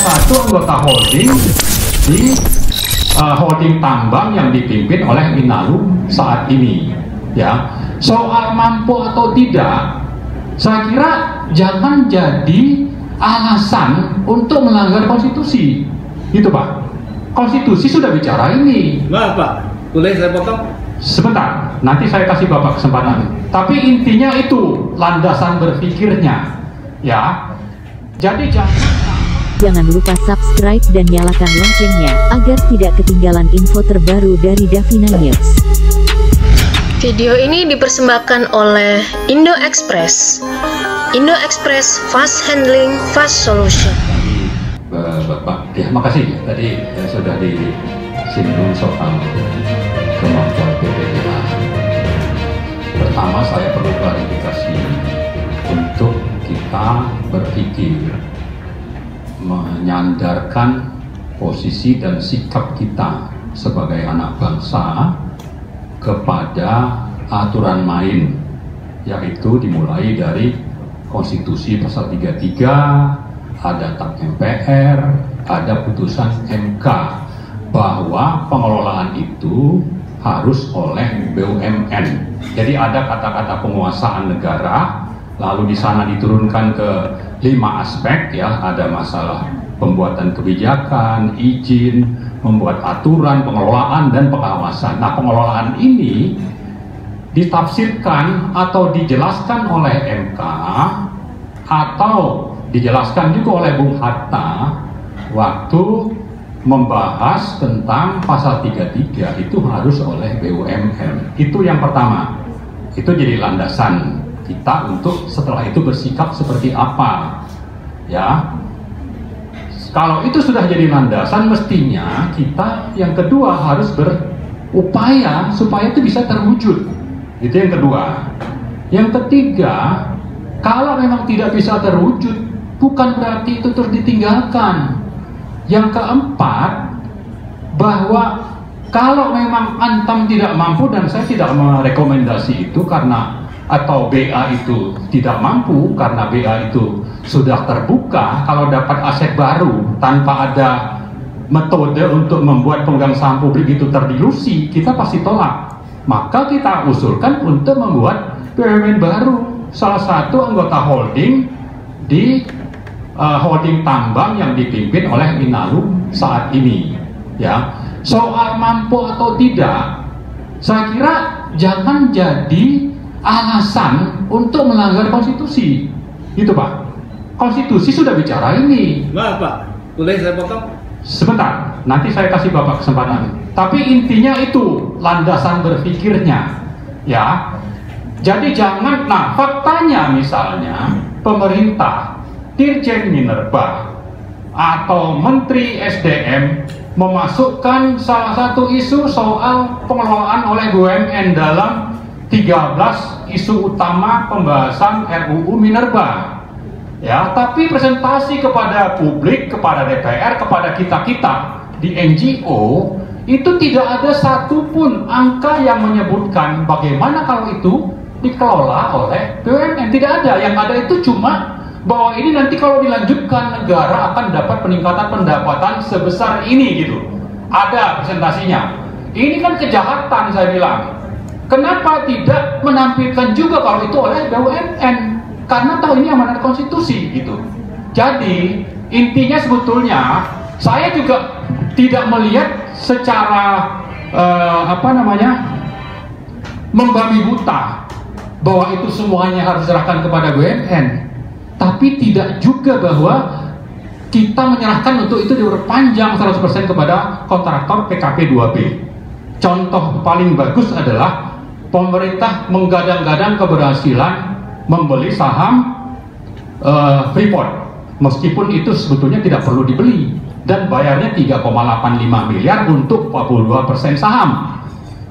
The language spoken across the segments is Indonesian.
satu anggota holding di holding tambang yang dipimpin oleh Inalum saat ini. Ya, soal mampu atau tidak, saya kira jangan jadi alasan untuk melanggar konstitusi, gitu Pak. Konstitusi sudah bicara ini. Maaf Pak, boleh saya potong? Sebentar, nanti saya kasih Bapak kesempatan. Tapi intinya itu landasan berpikirnya, ya. Jadi jangan lupa subscribe dan nyalakan loncengnya agar tidak ketinggalan info terbaru dari Davina News. Video ini dipersembahkan oleh Indo Express. Indo Express Fast Handling, Fast Solution. Bapak, ya makasih. Tadi sudah disinggung soal kemampuan PPDA. Pertama, saya perlu klarifikasi untuk kita berpikir menyandarkan posisi dan sikap kita sebagai anak bangsa kepada aturan main, yaitu dimulai dari konstitusi pasal 33, ada TAP MPR, ada putusan MK bahwa pengelolaan itu harus oleh BUMN. Jadi ada kata-kata penguasaan negara, lalu di sana diturunkan ke 5 aspek, ya, ada masalah pembuatan kebijakan, izin, membuat aturan, pengelolaan, dan pengawasan. Nah, pengelolaan ini ditafsirkan atau dijelaskan oleh MK atau dijelaskan juga oleh Bung Hatta waktu membahas tentang pasal 33 itu harus oleh BUMN. Itu yang pertama. Itu jadi landasan kita untuk setelah itu bersikap seperti apa, ya. Kalau itu sudah jadi landasan, mestinya kita yang kedua harus berupaya supaya itu bisa terwujud. Itu yang kedua. Yang ketiga, kalau memang tidak bisa terwujud, bukan berarti itu terus ditinggalkan. Yang keempat, bahwa kalau memang Antam tidak mampu, dan saya tidak merekomendasi itu karena atau BA itu tidak mampu karena BA itu sudah terbuka, kalau dapat aset baru tanpa ada metode untuk membuat pemegang saham publik itu terdilusi, kita pasti tolak. Maka kita usulkan untuk membuat BUMN baru, salah satu anggota holding di holding tambang yang dipimpin oleh Inalum saat ini, ya. Soal mampu atau tidak, saya kira jangan jadi alasan untuk melanggar konstitusi, gitu Pak. Konstitusi sudah bicara ini. Maaf Pak, boleh saya potong? Sebentar, nanti saya kasih Bapak kesempatan. Tapi intinya itu landasan berpikirnya, ya. Jadi jangan, nah faktanya misalnya pemerintah, Dirjen Minerba atau Menteri SDM memasukkan salah satu isu soal pengelolaan oleh BUMN dalam 13 isu utama pembahasan RUU Minerba, ya. Tapi presentasi kepada publik, kepada DPR, kepada kita-kita di NGO itu tidak ada satupun angka yang menyebutkan bagaimana kalau itu dikelola oleh BUMN. Tidak ada. Yang ada itu cuma bahwa ini nanti kalau dilanjutkan negara akan dapat peningkatan pendapatan sebesar ini, gitu. Ada presentasinya. Ini kan kejahatan, saya bilang. Kenapa tidak menampilkan juga kalau itu oleh BUMN? Karena tahu ini amanat konstitusi, gitu. Jadi intinya sebetulnya saya juga tidak melihat secara membabi buta bahwa itu semuanya harus diserahkan kepada BUMN. Tapi tidak juga bahwa kita menyerahkan untuk itu diperpanjang 100% kepada kontraktor PKP 2B. Contoh paling bagus adalah pemerintah menggadang-gadang keberhasilan membeli saham Freeport, meskipun itu sebetulnya tidak perlu dibeli, dan bayarnya 3,85 miliar untuk 42% saham,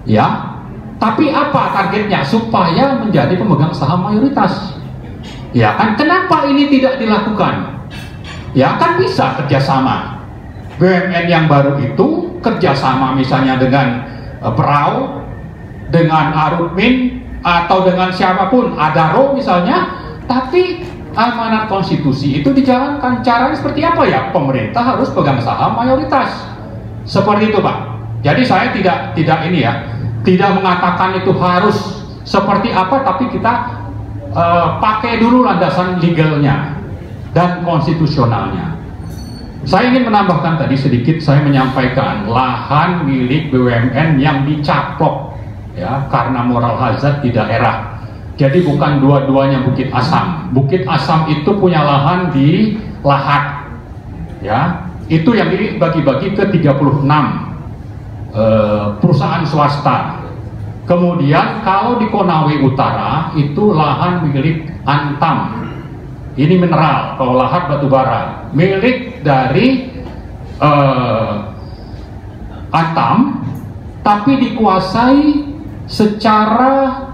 ya. Tapi apa targetnya? Supaya menjadi pemegang saham mayoritas. Ya kan, kenapa ini tidak dilakukan? Ya kan bisa kerjasama. BUMN yang baru itu kerjasama misalnya dengan Perau, dengan Arutmin, atau dengan siapapun, Adaro misalnya, tapi amanat konstitusi itu dijalankan. Caranya seperti apa ya? Pemerintah harus pegang saham mayoritas. Seperti itu, Pak. Jadi saya tidak ini ya, tidak mengatakan itu harus seperti apa, tapi kita pakai dulu landasan legalnya dan konstitusionalnya. Saya ingin menambahkan tadi sedikit, saya menyampaikan lahan milik BUMN yang dicaplok ya karena moral hazard di daerah. Jadi bukan dua-duanya Bukit Asam. Bukit Asam itu punya lahan di Lahat, ya. Itu yang dibagi-bagi ke 36 perusahaan swasta. Kemudian kalau di Konawe Utara itu lahan milik Antam. Ini mineral, kalau Lahat batubara. Milik dari Antam, tapi dikuasai secara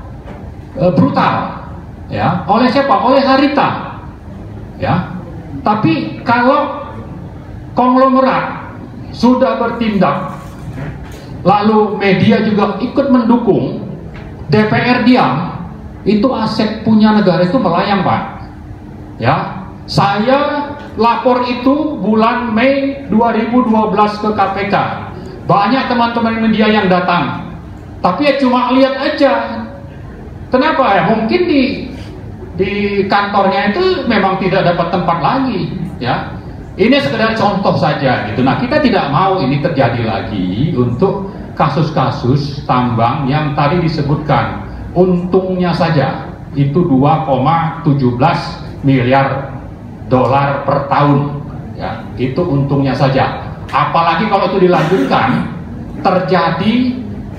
brutal ya oleh siapa? Oleh Harita ya. Tapi kalau konglomerat sudah bertindak lalu media juga ikut mendukung, DPR diam, itu aset punya negara itu melayang, Pak ya. Saya lapor itu bulan Mei 2012 ke KPK. Banyak teman-teman media yang datang, tapi ya cuma lihat aja. Kenapa ya? Mungkin di kantornya itu memang tidak dapat tempat lagi, ya. Ini sekedar contoh saja gitu. Nah, kita tidak mau ini terjadi lagi untuk kasus-kasus tambang yang tadi disebutkan. Untungnya saja itu 2,17 miliar dolar per tahun, ya. Itu untungnya saja. Apalagi kalau itu dilanjutkan terjadi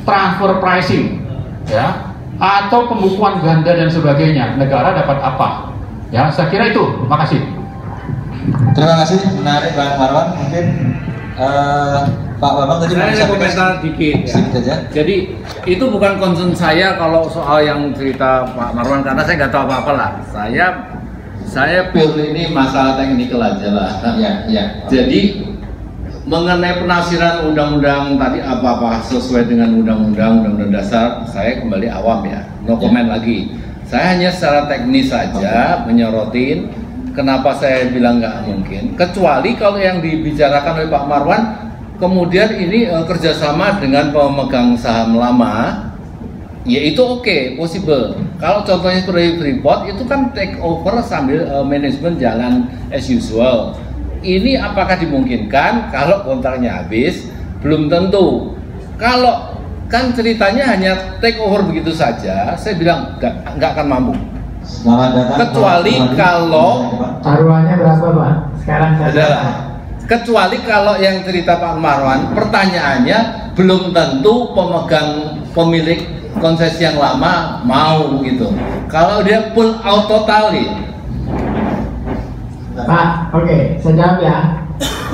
transfer pricing, ya, atau pembukuan ganda dan sebagainya, negara dapat apa? Ya, saya kira itu. Terima kasih. Terima kasih, menarik Bang Marwan. Mungkin Pak Bambang tadi saya komentar dikit ya. Saja. Jadi itu bukan concern saya kalau soal yang cerita Pak Marwan, karena saya nggak tahu apa-apa lah. Saya pure ini masalah teknikal aja lah. Ya. Jadi mengenai penafsiran undang-undang tadi apa-apa sesuai dengan undang-undang dasar, saya kembali awam ya, no comment lagi. Saya hanya secara teknis saja menyorotin kenapa saya bilang nggak mungkin, kecuali kalau yang dibicarakan oleh Pak Marwan kemudian ini kerjasama dengan pemegang saham lama, ya itu oke, possible. Kalau contohnya seperti Freeport itu kan take over sambil manajemen jalan as usual. Ini apakah dimungkinkan? Kalau kontraknya habis, belum tentu. Kalau kan ceritanya hanya take over begitu saja, saya bilang nggak akan mampu. Kecuali kalau taruhannya berapa, Pak? Sekarang adalah kecuali kalau yang cerita Pak Marwan, pertanyaannya belum tentu pemilik konsesi yang lama mau gitu. Kalau dia pull out totally, Pak, oke, saya jawab ya.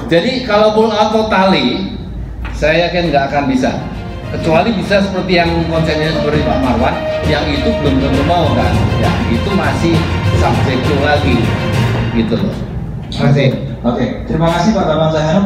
jadi kalau pull out totally, saya yakin nggak akan bisa. Kecuali bisa seperti yang konsepnya seperti Pak Marwan, yang itu belum tentu mau kan. Ya, itu masih subjektif lagi, gitu loh. Oke. Terima kasih Pak Bambang Zainur.